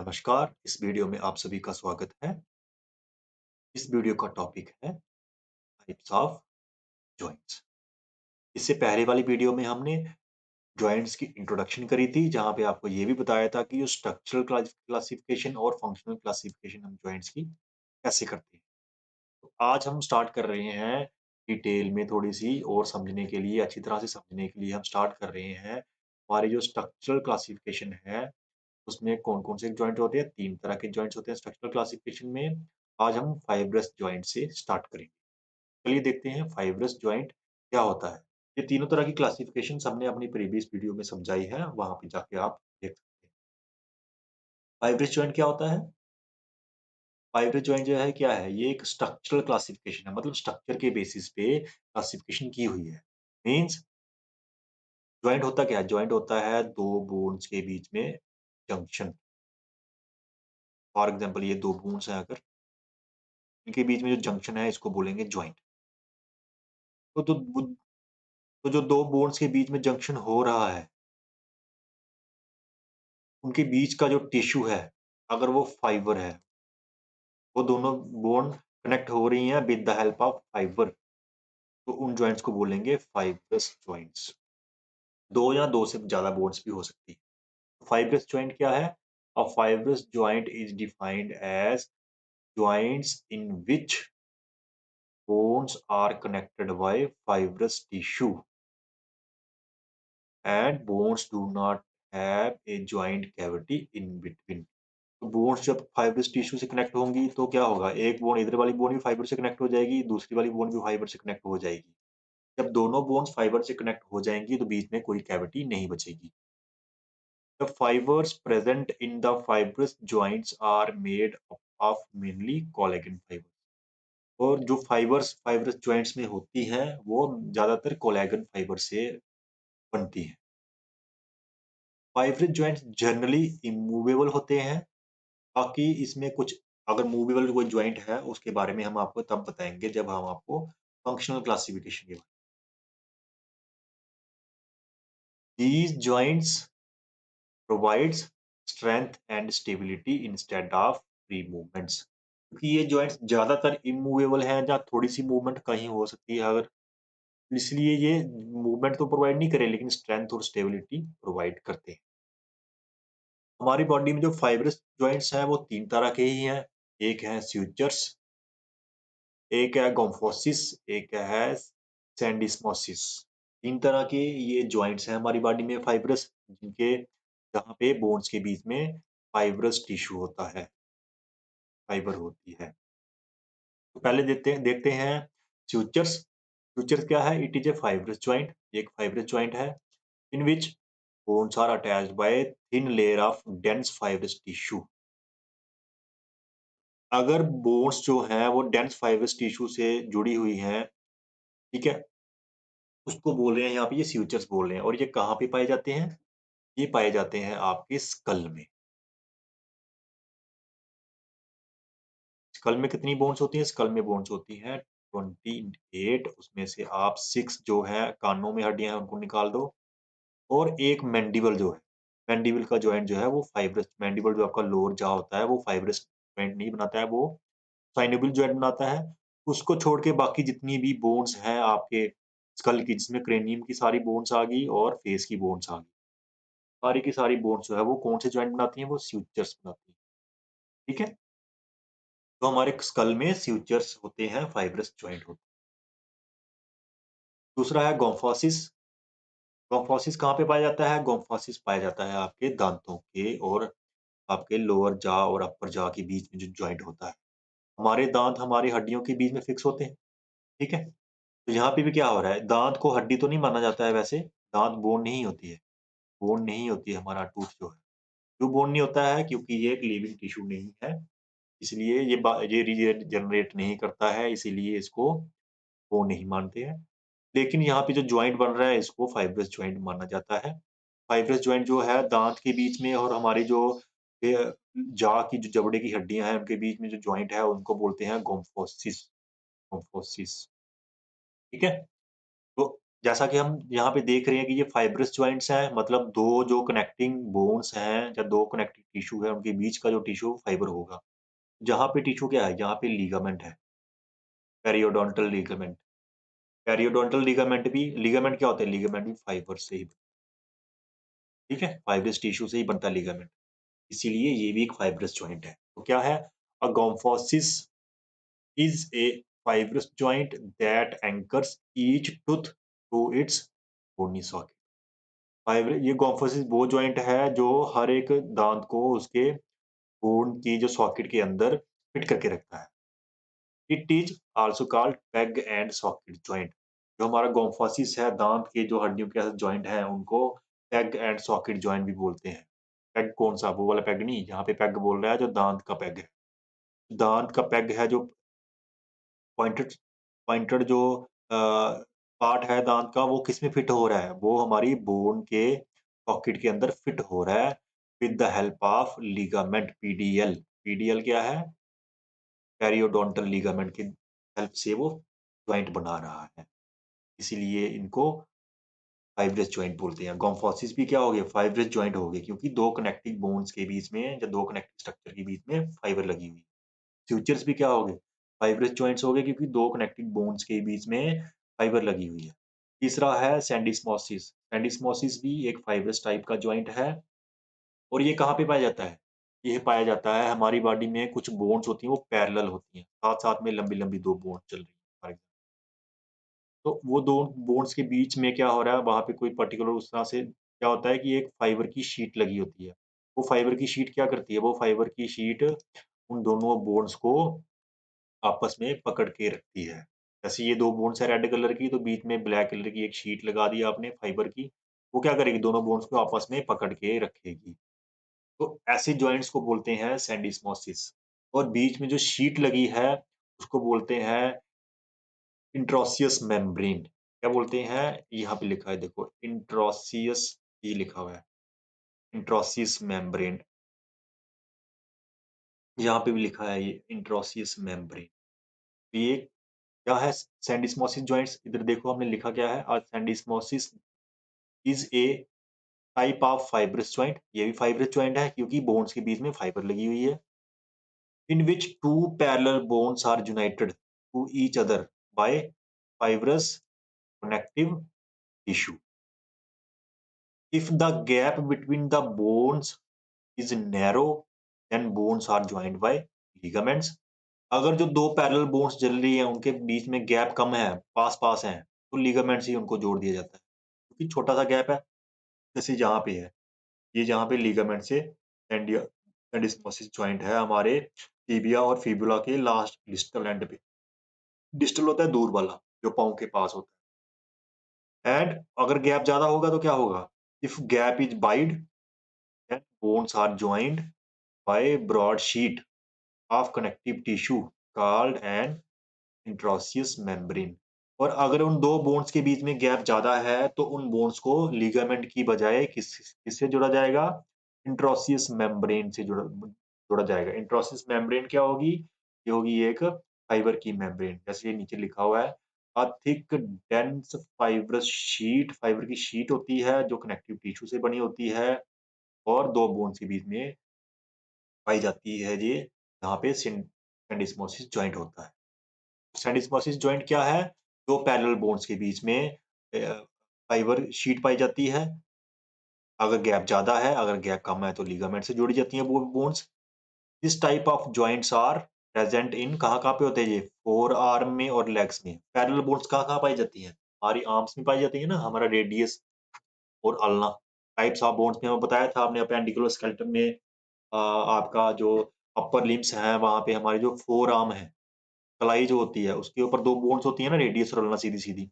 नमस्कार, इस वीडियो में आप सभी का स्वागत है। इस वीडियो का टॉपिक है टाइप्स ऑफ जॉइंट्स। इससे पहले वाली वीडियो में हमने जॉइंट्स की इंट्रोडक्शन करी थी, जहाँ पे आपको ये भी बताया था कि जो स्ट्रक्चरल क्लासिफिकेशन और फंक्शनल क्लासिफिकेशन हम जॉइंट्स की कैसे करते हैं। तो आज हम स्टार्ट कर रहे हैं डिटेल में थोड़ी-सी और समझने के लिए, अच्छी तरह से समझने के लिए हम स्टार्ट कर रहे हैं, हमारी जो स्ट्रक्चरल क्लासिफिकेशन है उसमें कौन-कौन से जॉइंट होते हैं? 3 तरह के जॉइंट्स होते हैं स्ट्रक्चरल क्लासिफिकेशन में। आज हम फाइब्रस जॉइंट से स्टार्ट करेंगे। चलिए देखते हैं फाइब्रस जॉइंट क्या होता है? ये तीनों तरह की क्लासिफिकेशंस हमने अपनी प्रीवियस वीडियो में समझाई है, वहाँ पे जाके आप देख सकते हैं। फाइब्रस जॉइंट क्या होता है? फाइब्रस जॉइंट जो है क्या है? ये एक स्ट्रक्चरल क्लासिफिकेशन है, मतलब स्ट्रक्चर के बेसिस पे क्लासिफिकेशन की हुई है। मीन्स जॉइंट होता क्या है? जॉइंट होता है 2 बोन्स के बीच में जंक्शन। फॉर एग्जांपल ये 2 बोन्स हैं अगर इनके बीच में जो जंक्शन है इसको बोलेंगे जॉइंट। तो तो वो तो जो 2 बोन्स के बीच में जंक्शन हो रहा है, उनके बीच का जो टिश्यू है, अगर वो फाइबर है, वो दोनों बोन कनेक्ट हो रही हैं with the help of fibre, तो उन जॉइंट्स को बोलेंगे फाइब्रस जॉइंट्स। 2 या 2 से ज़्यादा बोन्स भी हो सकती है। फाइब्रस जॉइंट क्या है? A fibrous joint is defined as joints in which bones are connected by fibrous tissue and bones do not have a joint cavity in between. तो बोन्स जब फाइब्रस टिश्यू से connect होंगी तो क्या होगा? एक बोन इधर वाली बोन भी फाइबर से कनेक्ट हो जाएगी, दूसरी वाली बोन भी फाइबर से कनेक्ट हो जाएगी। जब दोनों बोन्स फाइबर से कनेक्ट हो जाएंगी तो बीच में कोई कैविटी नहीं बचेगी। The fibers present in the fibrous joints are made up of mainly collagen fibers. और जो फाइब्रस जॉइंट्स में होती हैं, वो ज़्यादातर कोलेजन फाइबर से बनती हैं। फाइब्रस जॉइंट्स जनरली इमूवेबल होते हैं, बाकी इसमें कुछ अगर मूवेबल कोई जॉइंट है, उसके बारे में हम आपको तब बताएँगे जब हम आपको फंक्शनल क्लासिफिकेशन के बारे में। These joints provides strength and stability instead of free movements. क्योंकि ये जॉइंट्स ज़्यादातर इमूवेबल हैं, जहाँ थोड़ी-सी मूवमेंट कहीं हो सकती है अगर इसलिए ये मूवमेंट तो प्रोवाइड नहीं करे लेकिन स्ट्रेंथ और स्टेबिलिटी प्रोवाइड करते हैं। हमारी बॉडी में जो फाइब्रस जॉइंट्स हैं वो 3 तरह के ही हैं। एक है स्यूचर्स, एक है गोम्फोसिस, एक है सैंडिस्मोसिस। 3 तरह के ये जॉइंट्स हैं हमारी बॉडी में फाइब्रस जिनके जहाँ पे बोन्स के बीच में फाइब्रस टिश्यू होता है, फाइबर होती है। तो पहले देखते हैं स्यूचर्स। स्यूचर्स क्या है? It is a fibrous joint, एक फाइब्रस जॉइंट है in which bones are attached by a thin layer of dense fibrous tissue. अगर बोन्स जो हैं वो डेंस फाइब्रस टिश्यू से जुड़ी हुई हैं, ठीक है? उसको बोल रहे हैं यहाँ पे ये स्यूचर्स बोल रहे हैं और ये कहाँ पे पाए जाते हैं? ये पाए जाते हैं आपके स्कल में। स्कल में कितनी बोन्स होती हैं? स्कल में बोन्स होती हैं 28, उसमें से आप 6 जो है कानों में हड्डियाँ हैं उनको निकाल दो और एक मैंडिबल जो है, मैंडिबल का जॉइंट जो है वो फाइब्रस मैंडिबल जो आपका लोअर जॉ होता है वो फाइब्रस जॉइंट नहीं बनाता है, वो साइनेबल जॉइंट बनाता है। उसको छोड़ के बाकी जितनी भी बोन्स हैं आपके स्कल की, जिसमें क्रेनियम की सारी बोन्स आ गई और फेस की बोन्स आ गई। सारी की सारी बोन्स जो है वो कौन से जॉइंट बनाती हैं? वो स्यूचर्स बनाती हैं। ठीक है? तो हमारे स्कल में स्यूचर्स होते हैं, फाइब्रस जॉइंट होते हैं। दूसरा है गोम्फोसिस। गोम्फोसिस कहाँ पे पाया जाता है? गोम्फोसिस पाया जाता है आपके दाँतों के और आपके लोअर जॉ और अपर जॉ के बीच में जो जॉइंट होता है। हमारे दाँत हमारी हड्डियों के बीच में फिक्स होते हैं, ठीक है? तो यहाँ पे भी क्या हो रहा है? दाँत को हड्डी तो नहीं माना जाता है वैसे, दाँत बोन नहीं होती है, बोन नहीं होती है हमारा टूथ जो है। क्यों बोन नहीं होता है? क्योंकि ये एक लिविंग टिश्यू नहीं है, इसलिए ये रीजनरेट नहीं करता है, इसीलिए इसको बोन नहीं मानते हैं। लेकिन यहाँ पे जो जॉइंट बन रहा है, इसको फाइब्रस जॉइंट माना जाता है। फाइब्रस जॉइंट जो है दाँत के बीच में और हमारी जो जॉ की जो जबड़े की हड्डियाँ हैं, उनके बीच में जो जॉइंट है, उनको बोलते हैं गोम्फोसिस, गोम्फोसिस, ठीक है? तो जैसा कि हम यहाँ पे देख रहे हैं कि ये फाइब्रस जॉइंट्स हैं, मतलब 2 जो कनेक्टिंग बोन्स हैं या 2 कनेक्टिंग टिश्यू है, उनके बीच का जो टिश्यू फाइबर होगा। जहाँ पे टिश्यू क्या है? यहाँ पे लिगामेंट है, पेरियोडोंटल लिगामेंट। पेरियोडोंटल लिगामेंट क्या होता है? लिगामेंट भी फाइबर से ही, ठीक है? फाइब्रस टिश्यू से ही बनता है लिगामेंट। इसीलिए ये भी एक फाइब्रस जॉइंट है। तो क्या है? अ गोम्फोसिस is a fibrous joint that anchors each tooth to its bony socket. Fibre ये गोम्फोसिस वो जॉइंट है जो हर एक दांत को उसके बोन की जो सॉकेट के अंदर फिट करके रखता है। It is also called peg and socket joint. जो हमारा गोम्फोसिस है, दांत के जो हड्डियों के जॉइंट है, उनको पेग एंड सॉकेट जॉइंट भी बोलते हैं। पेग कौन सा? वो वाला पेग नहीं, यहाँ पे पेग बोल रहा है जो दांत का पेग है। दांत का पेग है जो पॉइंटेड पॉइंटेड जो पार्ट है दांत का, वो किसमें फिट हो रहा है? वो हमारी बोन के सॉकेट के अंदर फिट हो रहा है with the help of ligament PDL. PDL क्या है? पेरियोडोंटल लिगामेंट की हेल्प से वो जॉइंट बना रहा है। इसीलिए इनको फाइब्रस जॉइंट बोलते हैं। गोम्फोसिस भी क्या हो गया? फाइब्रस जॉइंट हो गए, क्योंकि 2 कनेक्टिंग बोन्स के बीच में या 2 कनेक्टिंग स्ट्रक्चर के बीच में फाइबर लगी हुई है। फ्यूचर्स भी क्या हो गए? फाइब्रस जॉइंट्स हो गए, क्योंकि 2 कनेक्टिंग बोन्स के बीच में फाइबर लगी हुई है। तीसरा है सैंडिस्मोसिस। सैंडिस्मोसिस भी एक फाइब्रस टाइप का जॉइंट है, और ये कहाँ पे पाया जाता है? ये पाया जाता है हमारी बॉडी में, कुछ बोन्स होती हैं वो पैरेलल होती हैं, साथ-साथ में लंबी-लंबी 2 बोन्स चल रही हैं फॉर एग्ज़ाम्पल। तो वो 2 बोन्स के बीच में क्या हो रहा है, वहाँ पे कोई पर्टिकुलर उस तरह से क्या होता है कि एक फाइबर की शीट लगी होती है। वो फाइबर की शीट क्या करती है? वो फाइबर की शीट उन दोनों बोन्स को आपस में पकड़ के रखती है। जैसे ये 2 बोन्स है रेड कलर की, तो बीच में ब्लैक कलर की एक शीट लगा दी आपने फाइबर की, वो क्या करेगी? दोनों बोन्स को आपस में पकड़ के रखेगी। तो ऐसे जॉइंट्स को बोलते हैं सैंडिस्मोसिस। और बीच में जो शीट लगी है, उसको बोलते हैं इंट्रोसियस मेम्ब्रेन। क्या बोलते हैं? यहाँ पे लिखा है देखो, इंट्रोसियस ये लिखा हुआ है, इंट्रोसियस मेम्ब्रेन। यहाँ पे भी लिखा है ये इंट्रोसियस मेम्ब्रेन। ये क्या है? सैंडिस्मोसिस जॉइंट्स, इधर देखो हमने लिखा क्या है? Syndesmosis is a type of fibrous joint. ये भी फाइब्रस जॉइंट है, क्योंकि बोन्स के बीच में फाइबर लगी हुई है। In which two parallel bones are united to each other by fibrous connective tissue. If the gap between the bones is narrow, then bones are joined by ligaments. अगर जो 2 parallel bones चल रही हैं, उनके बीच में गैप कम है, पास-पास हैं, तो लिगामेंट से ही उनको जोड़ दिया जाता है। क्योंकि छोटा-सा गैप है, जैसे यहाँ पे है, ये जहाँ पे लिगामेंट से एंडिया एडिस्मोसिस जॉइंट है हमारे टिबिया और फिबुला के लास्ट डिस्टल एंड पे। डिस्टल होता है दूर वाला, जो पाँव के पास होता है। एंड अगर गैप ज़्यादा होगा तो क्या होगा? If gap is wide, then bones are joined by broad sheet of connective tissue called an interosseous membrane. और अगर उन 2 बोन्स के बीच में गैप ज़्यादा है, तो उन बोन्स को लिगामेंट की बजाय किससे जोड़ा जाएगा? इंट्रोसियस मेम्ब्रेन से जोड़ा जाएगा। इंट्रोसियस मेम्ब्रेन क्या होगी? ये होगी एक फाइबर की मेम्ब्रेन, जैसे ये नीचे लिखा हुआ है। A thick dense fibrous sheet, fibre की शीट होती है जो कनेक्टिव टिश्यू से बनी होती है, और 2 बोन्स के बीच में पाई जाती है ये, जहाँ पे सिंडेस्मोसिस जॉइंट होता है। सिंडेस्मोसिस जॉइंट क्या है? 2 पैरेलल बोन्स के बीच में फाइबर शीट पाई जाती है। अगर गैप ज़्यादा है, अगर गैप कम है, तो लिगामेंट से जोड़ी जाती हैं वो bones. This type of joints are present in कहाँ-कहाँ पे होते हैं ये? फोर आर्म में और लेग्स में। पैरेलल बोन्स कहाँ-कहाँ पाई जाती हैं? हमारी आर्म्स में पाई जाती है ना, हमारा रेडियस और अल्ना। टाइप्स ऑफ बोन्स में हमें बताया था आपने, अपेंडिकुलर स्केलेटन में आपका जो अपर लिम्स है, वहाँ पे हमारी जो फोर आर्म है, कलाई जो होती है, उसके ऊपर 2 बोन्स होती है ना, रेडियस और अल्ना सीधी-सीधी,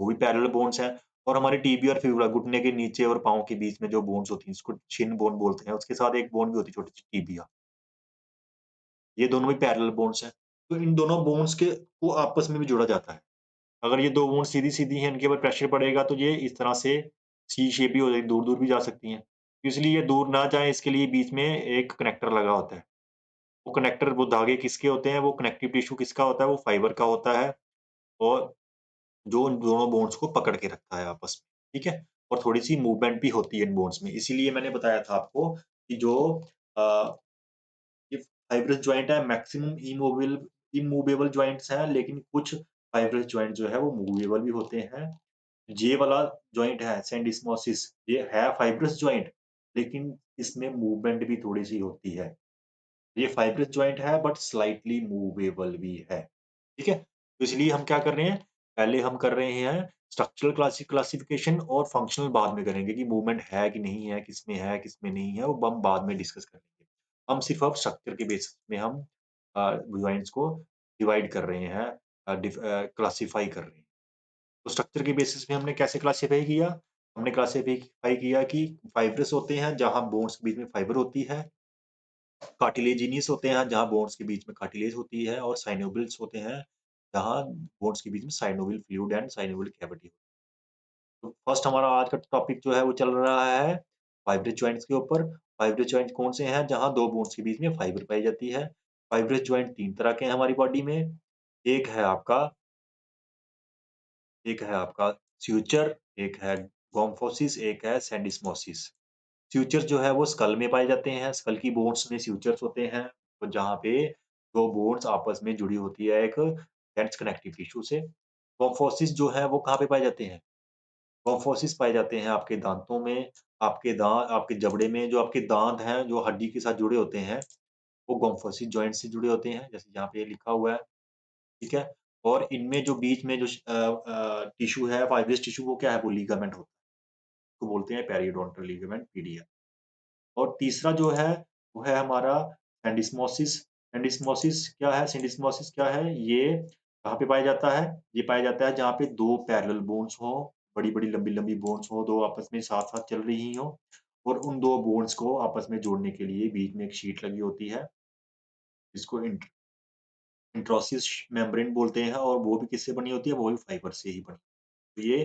वो भी पैरेलल बोन्स हैं। और हमारी टिबिया और फिबुला, घुटने के नीचे और पाँव के बीच में जो बोन्स होती हैं, इसको शिन बोन बोलते हैं। उसके साथ एक बोन भी होती है छोटी-सी, टिबिया। ये दोनों भी पैरेलल बोन्स हैं। तो इन दोनों बोन्स के को आपस में भी जोड़ा जाता है। अगर ये 2 बोन्स सीधी-सीधी हैं, इनके ऊपर प्रेशर पड़ेगा तो ये इस तरह से सी शेप भी हो जाएगी, दूर-दूर भी जा सकती हैं। इसलिए ये दूर ना जाएँ, इसके लिए बीच में एक कनेक्टर लगा होता है। वो कनेक्टर, वो धागे किसके होते हैं? वो कनेक्टिव टिश्यू किसका होता है? वो फाइबर का होता है। और जो उन दोनों बोन्स को पकड़ के रखता है आपस में, ठीक है? और थोड़ी-सी मूवमेंट भी होती है इन बोन्स में, इसीलिए मैंने बताया था आपको कि जो अ, ये फाइब्रस जॉइंट है मैक्सिमम इमूवेबल जॉइंट्स हैं, लेकिन कुछ फाइब्रस जॉइंट जो है वो मूवेबल भी होते हैं। ये वाला जॉइंट है सिंडिस्मोसिस, ये है फाइब्रस जॉइंट, लेकिन इसमें मूवमेंट भी थोड़ी-सी होती है। ये फाइब्रस जॉइंट है बट स्लाइटली मूवेबल भी है, ठीक है? तो इसलिए हम क्या कर रहे हैं, पहले हम कर रहे हैं स्ट्रक्चरल क्लासिफिकेशन और फंक्शनल बाद में करेंगे कि मूवमेंट है कि नहीं है, किसमें नहीं है, वो हम बाद में डिस्कस करेंगे। हम सिर्फ अब स्ट्रक्चर के बेसिस में हम जॉइंट्स को डिवाइड कर रहे हैं, क्लासिफाई कर रहे हैं। तो स्ट्रक्चर के बेसिस में हमने कैसे क्लासिफाई किया? हमने क्लासिफाई किया कि फाइब्रस होते हैं जहाँ बोन्स के बीच में फाइबर होती है, कार्टिलेजिनियस होते हैं जहाँ बोन्स के बीच में कार्टिलेज होती है, और साइनोविल्स होते हैं जहाँ बोन्स के बीच में साइनोविल फ्लूइड एंड साइनोविल कैविटी। तो फर्स्ट हमारा आज का टॉपिक जो है वो चल रहा है फाइब्रस जॉइंट्स के ऊपर। फाइब्रस जॉइंट कौन से हैं? जहाँ दो बोन्स के बीच में फाइबर पाई जाती है। फाइब्रस जॉइंट तीन तरह के हैं हमारी बॉडी में। एक है आपका एक है आपका स्यूचर, एक है गोम्फोसिस, एक है सेंडिस्मोसिस। फ्यूचर जो है वो स्कल में पाए जाते हैं, स्कल की बोन्स में फ्यूचर्स होते हैं, तो जहाँ पे 2 बोन्स आपस में जुड़ी होती है एक डेंस कनेक्टिव टिश्यू से। कॉम्फोसिस जो है वो कहाँ पे पाए जाते हैं? कॉम्फोसिस पाए जाते हैं आपके दाँतों में, आपके जबड़े में, जो आपके दाँत हैं, जो हड्डी के साथ जुड़े होते हैं, वो कॉम्फोसिस जॉइंट से जुड़े होते हैं, जैसे यहाँ पे लिखा हुआ है, ठीक है? और इनमें जो बीच में जो टिश्यू है, फाइब्रस टिश्यू, वो क्या है? वो लिगामेंट होता है, उसको बोलते हैं पेरियोडोंटल लिगामेंट पीडिया। और तीसरा जो है, वो है हमारा एंडिस्मोसिस। एंडिस्मोसिस क्या है? ये कहाँ पे पाया जाता है? ये पाया जाता है जहाँ पे 2 पैरेलल बोन्स हों, बड़ी-बड़ी, लंबी-लंबी बोन्स हों, 2 आपस में साथ-साथ चल रही हों, और उन 2 बोन्स को आपस में जोड़ने के लिए बीच में एक शीट लगी होती है, जिसको इंट्रोसिस मेम्ब्रेन बोलते हैं, और वो भी किससे बनी होती है? वो भी फाइबर से ही बनी। तो ये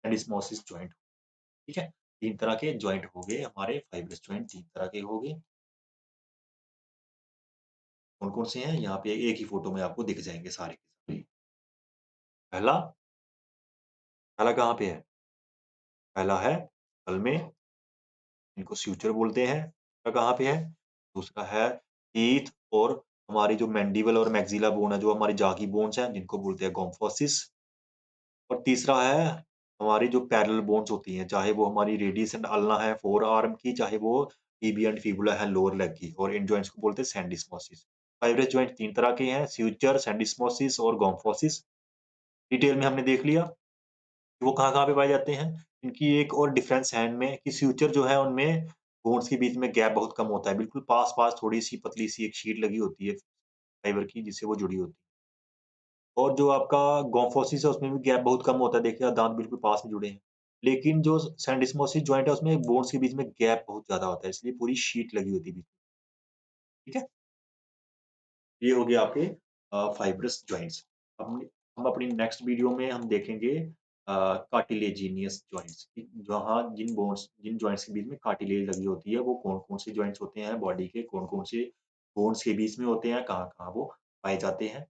एंडिस्मोसिस जॉइंट, ठीक है? 3 तरह के जॉइंट हो गए हमारे, फाइब्रस जॉइंट 3 तरह के हो गए। कौन-कौन से हैं? यहाँ पे एक ही फ़ोटो में आपको दिख जाएँगे सारे के सारे। पहला पहला कहाँ पे है? पहला है गल में, इनको स्यूचर बोलते हैं। दूसरा कहाँ पे है? दूसरा है टीथ और हमारी जो मैंडिबल और मैक्सिला बोन है, जो हमारी जाँ की बोन्स हैं, जिनको बोलते हैं गोम्फोसिस। और तीसरा है हमारी जो पैरेलल बोन्स होती हैं, चाहे वो हमारी रेडियस एंड अल्ना है फोर आर्म की, चाहे वो टिबिया एंड फिबुला है लोअर लेग की, और इन जॉइंट्स को बोलते हैं सैंडिस्मोसिस। फाइब्रस जॉइंट 3 तरह के हैं, स्यूचर, सैंडिस्मोसिस और गोम्फोसिस। डिटेल में हमने देख लिया कि वो कहाँ-कहाँ पे पाए जाते हैं। इनकी एक और डिफरेंस है इनमें कि फ्यूचर जो है उनमें बोन्स के बीच में गैप बहुत कम होता है। बिल्कुल पास-पास थोड़ी-सी पतली-सी एक शीट लगी होती है फाइबर की, जिससे वो जुड़ी होती है। और जो आपका गोम्फोसिस है उसमें भी गैप बहुत कम होता है, देखिए दाँत बिल्कुल पास में जुड़े हैं। लेकिन जो सैंडिस्मोसिस जॉइंट है उसमें बोन्स के बीच में गैप बहुत ज़्यादा होता है, इसलिए पूरी शीट लगी होती है बीच में, ठीक है? ये हो गया आपके फाइब्रस जॉइंट्स। हम अपनी नेक्स्ट वीडियो में हम देखेंगे कार्टिलेजिनियस जॉइंट्स, कि जहाँ जिन जॉइंट्स के बीच में कार्टिलेज लगी होती है, वो कौन-कौन से जॉइंट्स होते हैं बॉडी के, कौन-कौन से बोन्स के बीच में होते हैं, कहाँ-कहाँ वो पाए जाते हैं।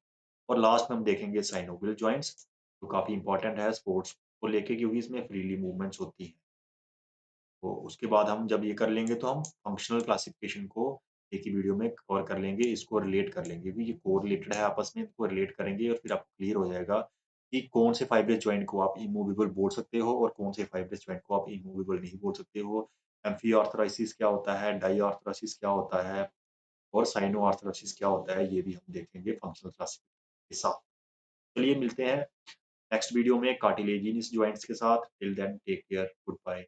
और लास्ट में हम देखेंगे साइनोवियल जॉइंट्स, जो काफ़ी इंपॉर्टेंट है स्पोर्ट्स को लेके, क्योंकि इसमें फ्रीली मूवमेंट्स होती हैं। तो उसके बाद हम जब ये कर लेंगे तो हम फंक्शनल क्लासिफिकेशन को एक ही वीडियो में कवर कर लेंगे, इसको रिलेट कर लेंगे, क्योंकि ये कोरिलेटेड है आपस में, इनको रिलेट करेंगे और फिर आपको क्लियर हो जाएगा कि कौन से फाइब्रस जॉइंट को आप इमूवेबल बोल सकते हो और कौन से फाइब्रस जॉइंट को आप इमूवेबल नहीं बोल सकते हो। एम्फीआर्थराइसिस क्या होता है, डाईआर्थराइसिस क्या होता है, और साइनोआर्थराइसिस क्या होता है, ये भी हम देखेंगे फंक्शनल क्लासिफिकेशन के साथ। चलिए मिलते हैं नेक्स्ट वीडियो में कार्टिलेजिनस जॉइंट्स के साथ। Till then take care, good bye.